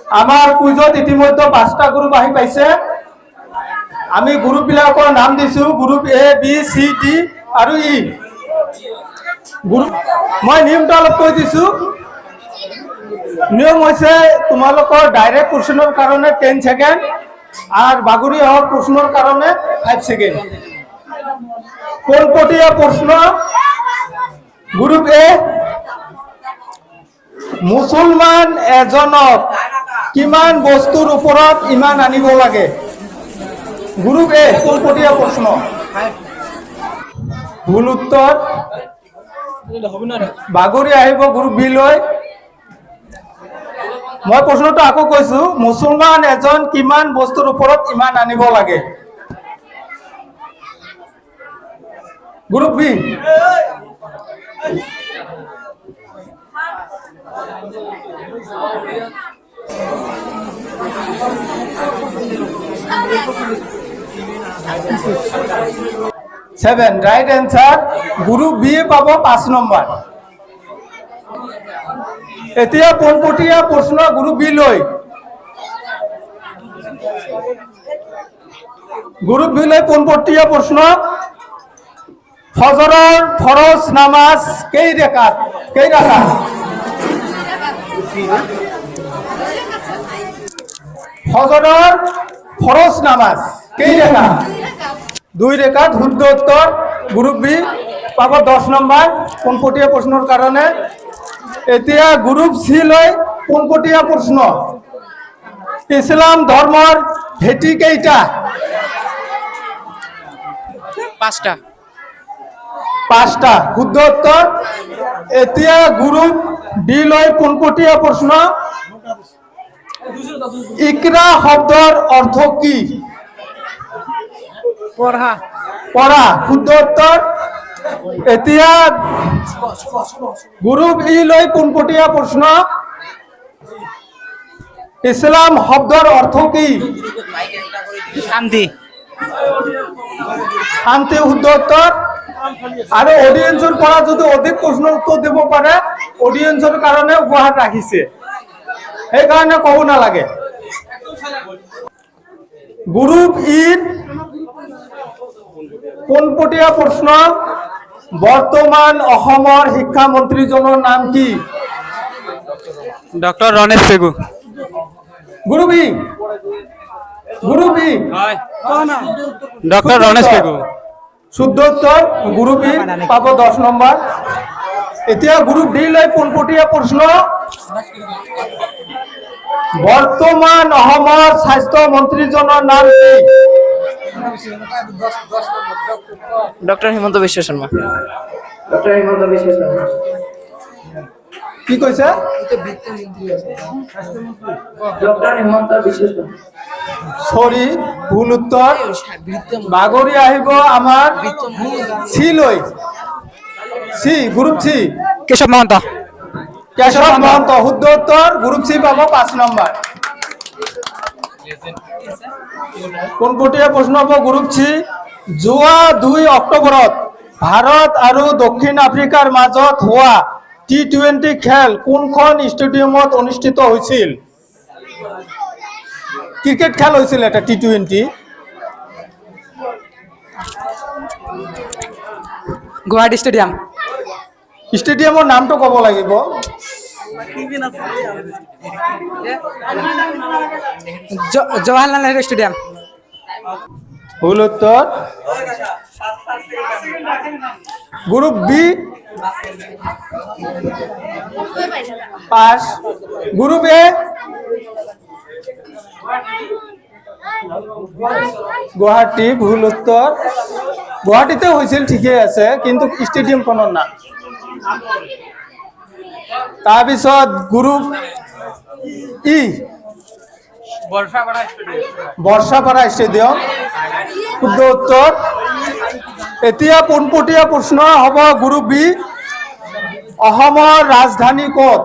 আমাৰ কুইজত ইতিমধ্যে 5টা গ্ৰুপ আহি পাইছে। আমি গ্ৰুপবিলাকৰ নাম দিছো, group A B C D আৰু ই গ্ৰুপ। মই নিয়মটো অলপ কৈ দিছো। নিয়ম হৈছে তোমালোকৰ ডাইৰেক্ট কোৱেশ্যনৰ কাৰণে 10 সেকেন্ড আর বাগুড়ি হওয়ার প্রশ্নের কারণে 5 সেকেন্ড। পোনপটীয়া প্রশ্ন গ্রুপ এ, মুসলমান এজনক কিমান বস্তুর উপৰত ইমান আনিব লাগে? গ্রুপ এ পোনপটীয়া প্রশ্ন। ভুল উত্তর বাগুড়ি আহিব গ্রুপ বি লৈ। মই প্রশ্নটা আকৌ কৈছো, মুসলমান এজন কিমান বস্তুৰ ওপৰত ইমান আনিব লাগে? Group B. Seven right answer. Group B पाব 5 নম্বৰ। এতিয়া পোনপটীয়া প্ৰশ্ন গ্ৰুপ বি লৈ। গ্ৰুপ বি লৈ পোনপটীয়া প্ৰশ্ন, ফজৰৰ ফরজ নামাজ কেই রাকাত? ফজৰৰ ফরজ নামাজ কেই রাকাত? 2 রাকাত। শুদ্ধ উত্তর। গ্ৰুপ বি পাব 10 নম্বৰ পোনপটীয়া প্ৰশ্নৰ কাৰণে। এতিয়া গ্ৰুপ সি লৈ পোনপটীয়া প্ৰশ্ন, ইসলাম ধর্মর ভেটি কেইটা? 5টা। শুদ্ধ উত্তর। এতিয়া গ্ৰুপ ডি লৈ পোনপটীয়া প্ৰশ্ন, ইকরা শব্দৰ অর্থ কি? পড়া। শুদ্ধ উত্তর। এতিয়া গ্ৰুপ ই লৈ পোনপটীয়া প্ৰশ্ন, ইসলাম শব্দৰ অর্থ কি? শান্তি। শুদ্ধ উত্তর। আর অডিয়েন্সের পৰা যদি অধিক প্রশ্ন উত্তর দিব পারে, অডিয়েন্সের কারণে উপহার রাখিছে, সেই কারণে কব নালাগে। গ্ৰুপ ইৰ পোনপটীয়া প্ৰশ্ন, বর্তমান অসমৰ শিক্ষামন্ত্ৰীজনৰ নাম কি? ডক্টর রণেশ পেগু। গ্ৰুপ ই। ডক্টর রণেশ পেগু। শুদ্ধ উত্তর। গ্ৰুপ ই পাব 10 নম্বৰ। এতিয়া গ্ৰুপ ডি লৈ পোনপটীয়া প্ৰশ্ন, বর্তমান অসমৰ স্বাস্থ্য মন্ত্ৰীজনৰ নাম কি? ডক্টর হিমন্ত বিশ্ব শর্মা। কি কৈছে? সরি, ভুল উত্তর। বাগৰি আহিব আমাৰ সি লৈ। C, group C, Keshab Mahanta. শুদ্ধ উত্তর। গ্ৰুপ সি পাব 5 নম্বৰ। পোনপটীয়া প্ৰশ্ন হ'ব গ্ৰুপ সি, যোৱা 2 অক্টোবৰত ভাৰত আৰু দক্ষিণ আফ্ৰিকাৰ মাজত হোৱা T20 খেল কোনখন ষ্টেডিয়ামত অনুষ্ঠিত হৈছিল? ক্রিকেট খেল হৈছিল এটা T20। গুৱাহাটী স্টেডিয়াম। স্টেডিয়ামৰ নামটো ক'ব লাগিব। জৱাহৰলাল নেহৰু স্টেডিয়াম। ভুল উত্তর। Group B pass. Group A Guwahati. ভুল উত্তর। গুৱাহাটীতে হৈছিল, ঠিকই আছে, কিন্তু স্টেডিয়ামখনৰ নাম। তাৰপিছত গ্ৰুপ ই, বর্ষাপাড়া স্টেডিয়াম। শুদ্ধ উত্তর। এতিয়া পোনপটীয়া প্ৰশ্ন হ'ব গ্ৰুপ বি, অসমৰ ৰাজধানী ক'ত?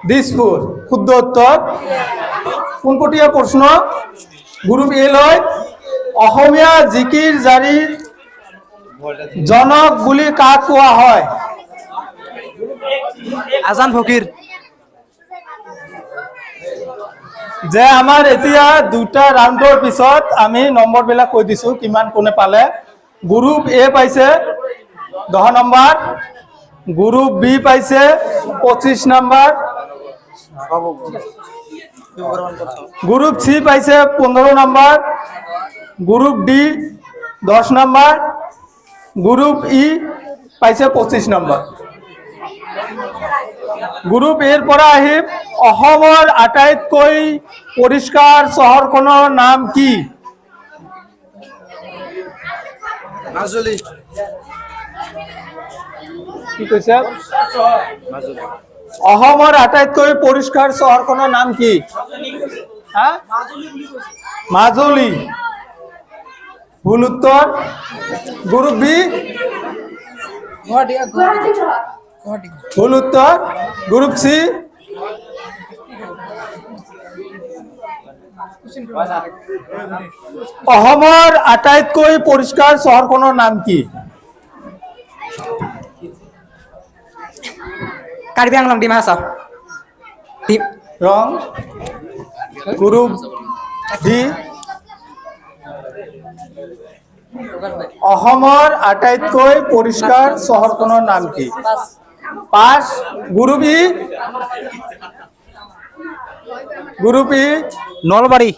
দিছপুর। শুদ্ধ উত্তর। পোনপটীয়া প্ৰশ্ন গ্ৰুপ এ লৈ, অসমীয়া জিকিৰ জাৰিৰ জনক বুলি কাক কোৱা হয়? আজান ফকির যে আমাৰ এতিয়া দুটা ৰাউণ্ডৰ পিছত আমি নম্বৰবিলাক কৈ দিছোঁ কিমান কোনে পালে। গ্ৰুপ এ পাইছে 10 নম্বৰ, গ্ৰুপ বি পাইছে 25 নম্বৰ, গ্ৰুপ সি পাইছে 15 নম্বৰ, গ্ৰুপ ডি 10 নম্বৰ, গ্ৰুপ ই পাইছে 25 নম্বৰ। গ্ৰুপ এৰ পৰা আহিম অসমৰ আটাইতকৈ পৰিষ্কাৰ চহৰখনৰ নাম কি? মাজুলী কি কৈছে? অসমৰ আটাইতকৈ পৰিষ্কাৰ চহৰখনৰ নাম কি? হা? মাজুলী। ভুল উত্তৰ। গ্ৰুপ বি ভুল উত্তৰ। গ্ৰুপ সি অসমৰ আটাইতকৈ পৰিষ্কাৰ চহৰখনৰ নাম কি? কাৰ্বি আংলং ডিমা হাছাও ৰং। গ্ৰুপ ডি অসমৰ আটাইতকৈ পৰিষ্কাৰ চহৰখনৰ নাম কি? 5। গ্ৰুপ ই নলবাৰী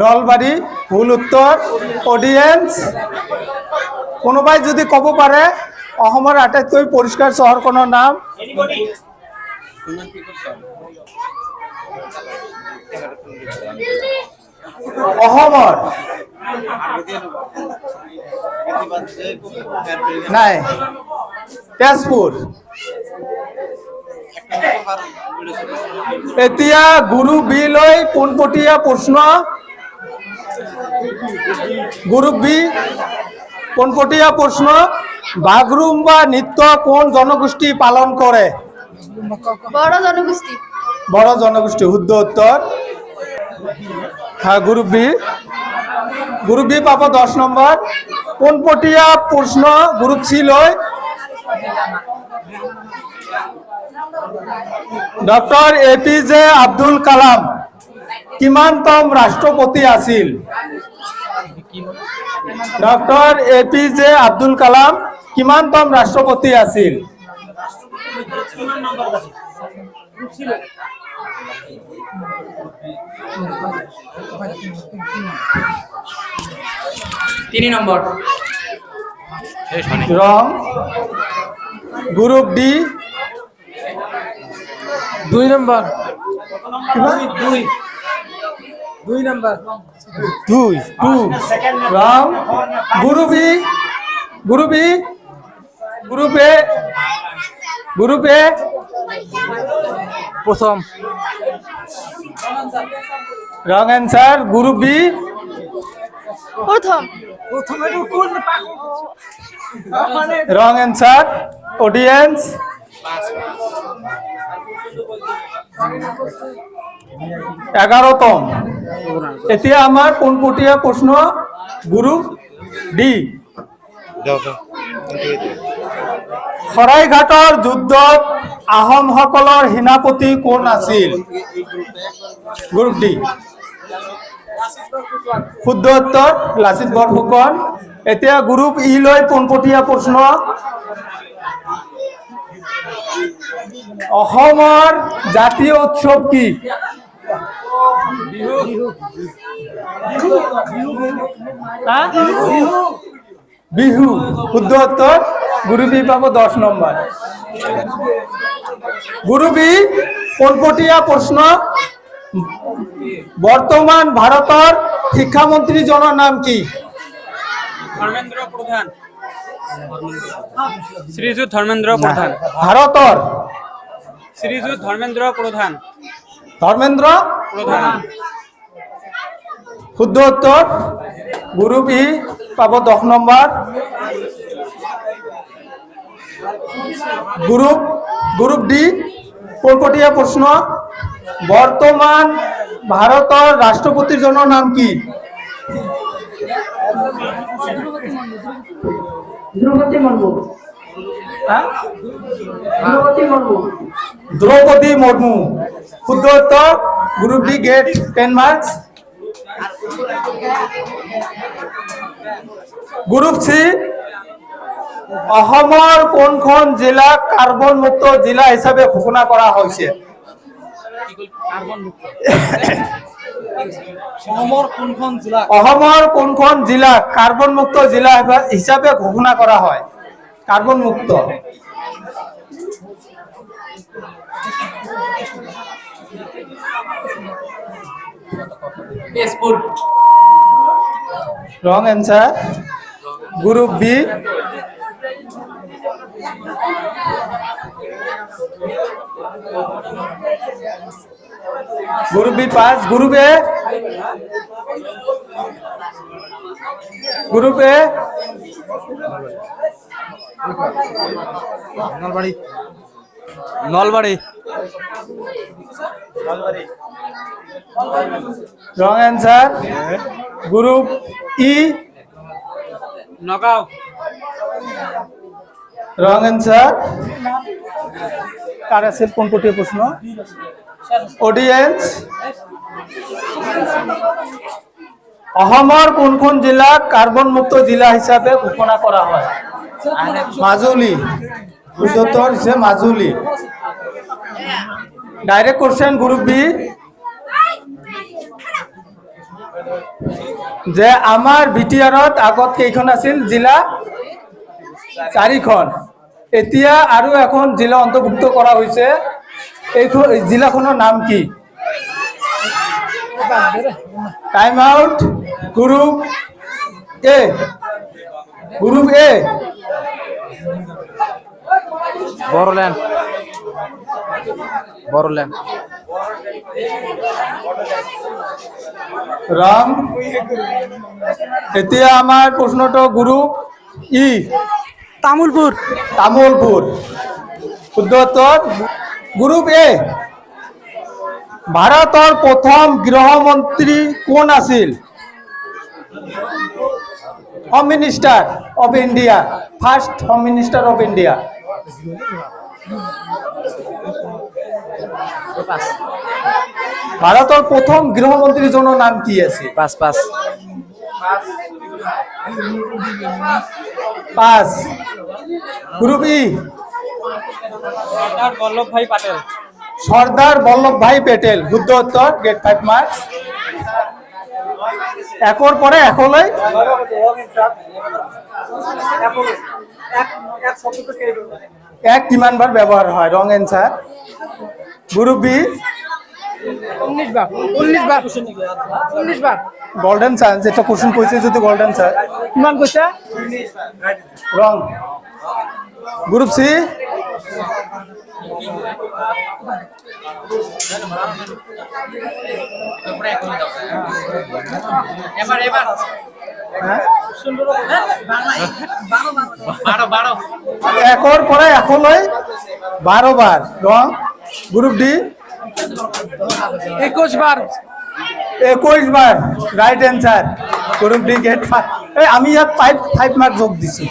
নলবাৰী। ভুল উত্তৰ। অডিয়েন্স কোনোবাই যদি ক'ব পাৰে অসমৰ আটাইতকৈ পৰিষ্কাৰ চহৰখনৰ নাম? অসমৰ নাই, তেজপুৰ। এতিয়া গ্ৰুপ বি লৈ পোনপটীয়া প্ৰশ্ন। গ্ৰুপ বি পোনপটীয়া প্ৰশ্ন। বাগৰুম্বা নৃত্য কোন জনগোষ্ঠী পালন কৰে? বড় জনগোষ্ঠী। বড় জনগোষ্ঠী। শুদ্ধ উত্তৰ। গ্ৰুপ বি পাব 10 নম্বৰ। পোনপটীয়া প্ৰশ্ন গ্ৰুপ সি লৈ ডক্টৰ APJ আব্দুল কালাম কিমানতম ৰাষ্ট্ৰপতি আছিল? ডক্টৰ APJ আব্দুল কালাম কিমানতম ৰাষ্ট্ৰপতি আছিল? তিনি নম্বৰ রং। গ্রুপ ডি 2 নম্বৰ 2 নম্বৰ 2 রং। গ্রুপ ই গ্রুপ এ প্ৰথম রং অ্যান্সার। গ্রুপ বি প্রথম। Wrong answer. অডিয়েন্স 11তম। এতিয়া আমাৰ পোনপটীয়া প্ৰশ্ন গ্ৰুপ ডি। শৰাইঘাটৰ যুদ্ধত আহোমসকলৰ সেনাপতি কোন আছিল? Group D. শুদ্ধ উত্তৰ লাচিত বৰফুকন। এতিয়া গ্ৰুপ ই লৈ পোনপটীয়া প্ৰশ্ন। অসমৰ জাতীয় উৎসৱ কি? বিহু। শুদ্ধ উত্তৰ। গ্ৰুপ ই পাব 10 নম্বৰ। গ্ৰুপ ই পোনপটীয়া প্ৰশ্ন। বৰ্তমান ভাৰতৰ শিক্ষামন্ত্ৰীজনৰ নাম কি? ধৰ্মেন্দ্ৰ প্ৰধান। শ্ৰীযুত ধৰ্মেন্দ্ৰ প্ৰধান। ভাৰতৰ শ্ৰীযুত ধৰ্মেন্দ্ৰ প্ৰধান। ধৰ্মেন্দ্ৰ প্ৰধান। শুদ্ধ উত্তৰ। গ্ৰুপ ই পাব 10 নম্বৰ। গ্ৰুপ ডি পোনপটীয়া প্ৰশ্ন। বৰ্তমান ভাৰতৰ ৰাষ্ট্ৰপতিজনৰ নাম কি? দ্রৌপদী মুর্মু। হ্যাঁ? দ্রৌপদী মুর্মু। শুদ্ধ উত্তর। Group D get 10 marks. Group C, অসমৰ কোনখন জিলাক কাৰ্বন মুক্ত জিলা হিচাপে ঘোষণা কৰা হৈছে? অসমৰ কোনখন জিলাক কাৰ্বন মুক্ত জিলা হিচাপে ঘোষণা কৰা হয়? কাৰ্বন মুক্ত। Tezpur. Wrong answer. Group B, group B pass. Group A, group A Nalbari. Nalbari. Wrong answer. Group E, Nagaon. Wrong answer. কার আছে কোনপটীয় প্রশ্ন? অডিয়েন্স, অসমৰ কোনখন জিলাক কাৰ্বন মুক্ত জিলা হিচাপে ঘোষণা কৰা হয়? মাজুলী। শুদ্ধ উত্তৰ হৈছে Majuli. Direct question group B, যে আমাৰ বিটিআৰত আগত কেইখন আছিল জিলা? 4খন। এতিয়া আৰু এখন জিলা অন্তৰ্ভুক্ত কৰা হৈছে। এই জিলাখনৰ নাম কি? Time out. Group A, group এ বড়োল্যান্ড। বড়োল্যান্ড। রাম। এতিয়া আমাৰ প্ৰশ্নটো গ্রুপ ই, তামুলপুর। তামুলপুর। শুদ্ধ উত্তর। গ্রুপ এ, ভারতের প্রথম গৃহমন্ত্রী কোন আছিল? Home minister of India. First home minister of India. ভারতের প্রথম গৃহমন্ত্রীর জন্য নাম কি আছে? Pass pass. Pass. Group E, Sardar Vallabhbhai Patel. Sardar Vallabhbhai Patel. শুদ্ধ উত্তর। Gate 5 marks. একর পরে একলৈ এক কিমানবার ব্যবহার হয়? Wrong answer. গ্রুপ বি, 19 বার। 19 বার। 19 বার। Golden chance. এটা কোশ্চেন কইছে যদি গোল্ডেন চান্স। কিমান কইছে? রং। গ্রুপ সি, এবার এবার হ্যাঁ? 12 একর পরে একলৈ 12 বার। রং। গ্রুপ ডি, 21 বার। 21 বার। Right answer. Group D get 5। আমি ইয়াত 5 মার্ক যোগ দিছি।